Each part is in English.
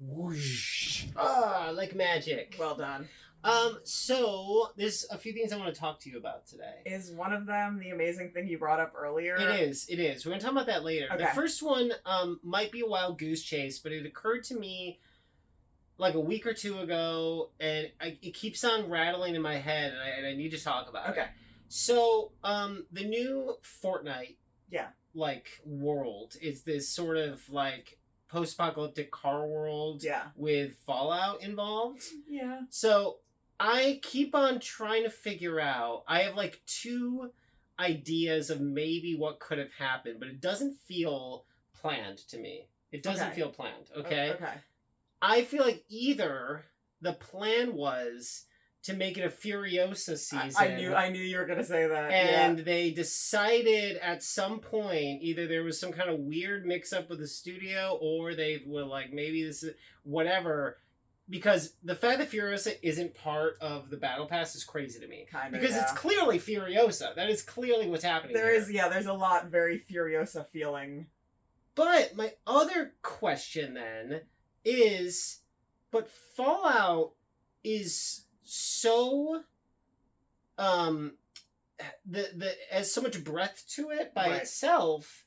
Whoosh. Like magic. Well done. So there's a few things I want to talk to you about today. Is one of them the amazing thing you brought up earlier? It is. We're gonna talk about that later. Okay. The first one might be a wild goose chase, but it occurred to me like a week or two ago, and it keeps on rattling in my head, and I need to talk about it. Okay. So, the new Fortnite, Yeah. like, world is this sort of, like, post-apocalyptic car world with Fallout involved. Yeah. So, I keep on trying to figure out, I have, like, two ideas of maybe what could have happened, but it doesn't feel planned to me. It doesn't feel planned, okay? Okay. I feel like either the plan was to make it a Furiosa season. I knew you were gonna say that. And they decided at some point either there was some kind of weird mix up with the studio, or they were like, maybe this is whatever. Because the fact that Furiosa isn't part of the Battle Pass is crazy to me. Because it's clearly Furiosa. That is clearly what's happening. There's a lot very Furiosa feeling. But my other question then is, but Fallout is so has so much breadth to it by itself,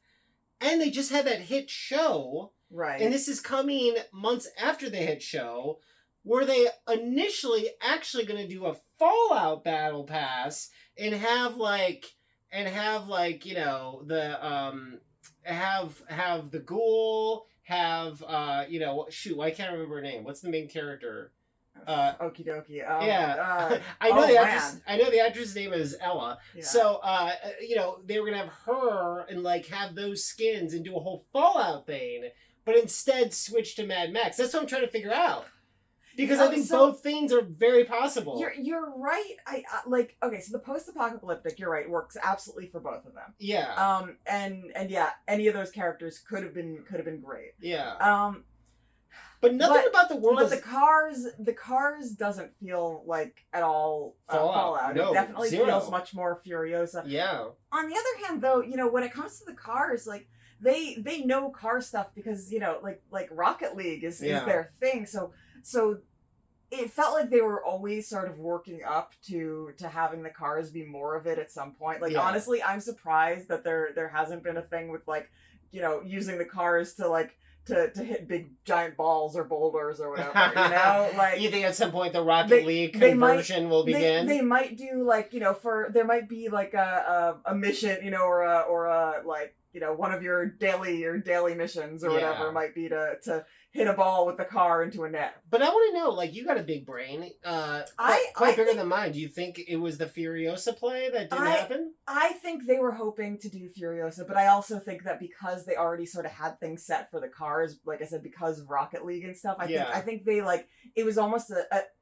and they just had that hit show, and this is coming months after the hit show. Were they initially actually going to do a Fallout Battle Pass and have you know, the have the ghoul, have shoot, I can't remember her name. What's the main character? Okie dokie. I know the actress. Man. I know the actress' name is Ella. Yeah. So they were gonna have her and like have those skins and do a whole Fallout thing, but instead switch to Mad Max. That's what I'm trying to figure out. Because I think both things are very possible. You're right. So the post-apocalyptic, you're right, works absolutely for both of them. Yeah. And yeah, any of those characters could have been great. Yeah. But nothing about the world. But the cars doesn't feel like at all Fallout. No, it definitely zero. Feels much more Furiosa. Yeah. On the other hand, though, when it comes to the cars, like they know car stuff because like Rocket League is their thing. So it felt like they were always sort of working up to having the cars be more of it at some point. Like, honestly, I'm surprised that there hasn't been a thing with using the cars to hit big giant balls or boulders or whatever, Like, you think at some point the Rocket League conversion will begin? They might do there might be like a mission, or a one of your daily missions or whatever might be to hit a ball with the car into a net. But I want to know, you got a big brain, quite bigger than mine. Do you think it was the Furiosa play that didn't happen? I think they were hoping to do Furiosa, but I also think that because they already sort of had things set for the cars, like I said, because of Rocket League and stuff, I think they it was almost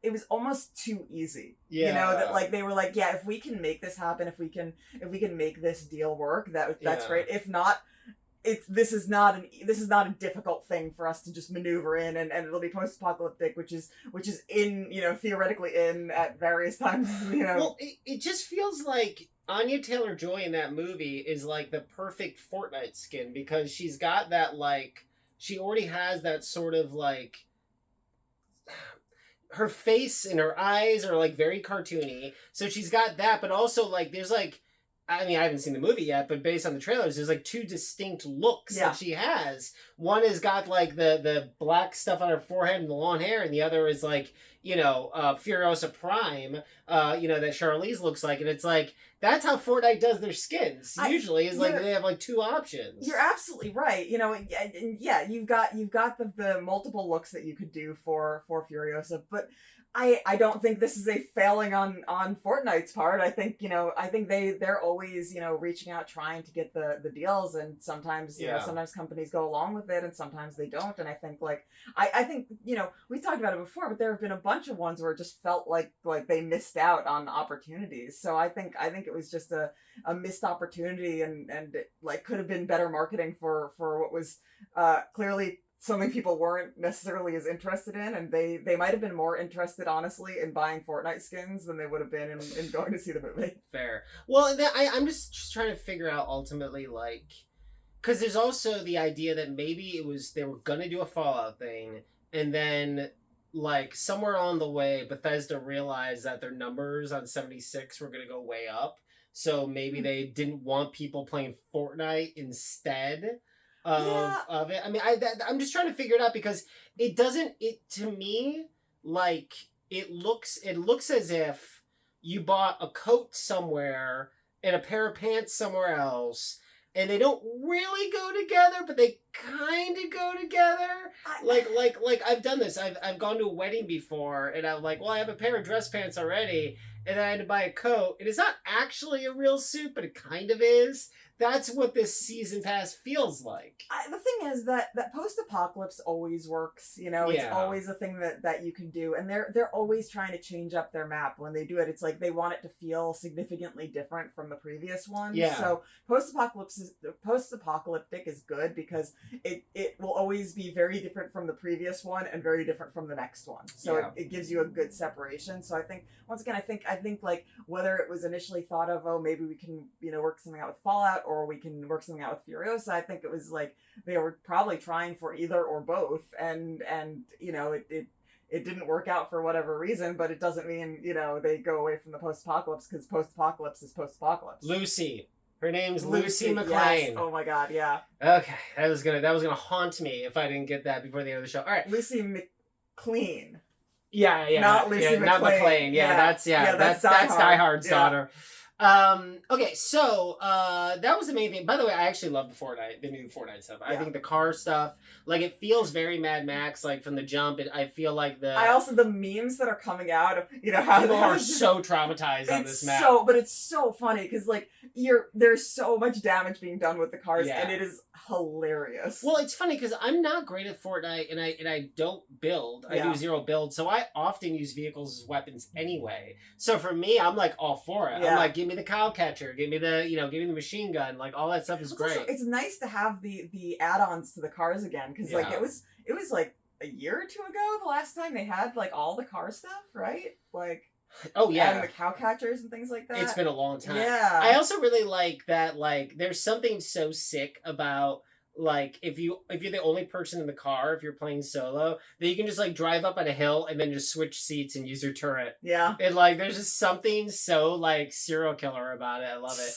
it was almost too easy. Yeah. That they were like, yeah, if we can make this happen, if we can make this deal work, that's great. If not, this is not a difficult thing for us to just maneuver in, and it'll be post-apocalyptic, which is in theoretically in at various times. Well, it just feels like Anya Taylor-Joy in that movie is like the perfect Fortnite skin, because she's got that she already has that sort of her face and her eyes are very cartoony, so she's got that, but also there's I mean, I haven't seen the movie yet, but based on the trailers, there's two distinct looks that she has. One has got the black stuff on her forehead and the long hair, and the other is Furiosa Prime, that Charlize looks like, and it's that's how Fortnite does their skins. Usually, is they have two options. You're absolutely right. And yeah, you've got the multiple looks that you could do for Furiosa, but I don't think this is a failing on Fortnite's part. I think they're always reaching out, trying to get the deals, and sometimes sometimes companies go along with it and sometimes they don't. And I think I think we talked about it before, but there have been a bunch of ones where it just felt like they missed out on opportunities. So I think it was just a missed opportunity, and it, could have been better marketing for what was clearly something people weren't necessarily as interested in, and they might have been more interested, honestly, in buying Fortnite skins than they would have been in going to see the movie. Fair. Well, I'm just trying to figure out ultimately, because there's also the idea that maybe they were gonna do a Fallout thing, and then like somewhere on the way, Bethesda realized that their numbers on 76 were going to go way up. So maybe they didn't want people playing Fortnite instead of it. I mean, I'm just trying to figure it out because it doesn't. It to me like it looks as if you bought a coat somewhere and a pair of pants somewhere else. And they don't really go together, but they kind of go together. Like I've done this. I've gone to a wedding before, and I'm like, well, I have a pair of dress pants already, and then I had to buy a coat. And it's not actually a real suit, but it kind of is. That's what this season pass feels like. The thing is that post-apocalypse always works. You know, it's always a thing that you can do, and they're always trying to change up their map when they do it. It's like they want it to feel significantly different from the previous one. Yeah. So post-apocalyptic is good because it will always be very different from the previous one and very different from the next one. So it gives you a good separation. So I think once again, I think like whether it was initially thought of, oh, maybe we can work something out with Fallout, or we can work something out with Furiosa. I think it was like they were probably trying for either or both, and it didn't work out for whatever reason, but it doesn't mean they go away from the post-apocalypse, because post-apocalypse is post-apocalypse. Lucy. Her name's Lucy McLean. Yes. Oh my god, yeah. Okay, that was gonna haunt me if I didn't get that before the end of the show. All right, Lucy McLean. Yeah, not Lucy McLean. Not McLean. That's Die Hard's daughter. Okay, so that was the main thing. By the way, I actually love the new Fortnite stuff. I think the car stuff, like, it feels very Mad Max, like from the jump. I feel like the memes that are coming out of how people are so traumatized on this map. But it's so funny because like there's so much damage being done with the cars, and it is hilarious. Well, it's funny because I'm not great at Fortnite, and I don't build. I do zero build, so I often use vehicles as weapons anyway. So for me, I'm like all for it. I'm like, give me the cow catcher, give me the machine gun, like all that stuff is great. Also, it's nice to have the add-ons to the cars again, because like it was like a year or two ago the last time they had like all the car stuff, right? Like adding the cow catchers and things like that. It's been a long time. Yeah. I also really like that, like, there's something so sick about, like, if you're the only person in the car, if you're playing solo, that you can just like drive up on a hill and then just switch seats and use your turret. Yeah. And like there's just something so like serial killer about it. I love it.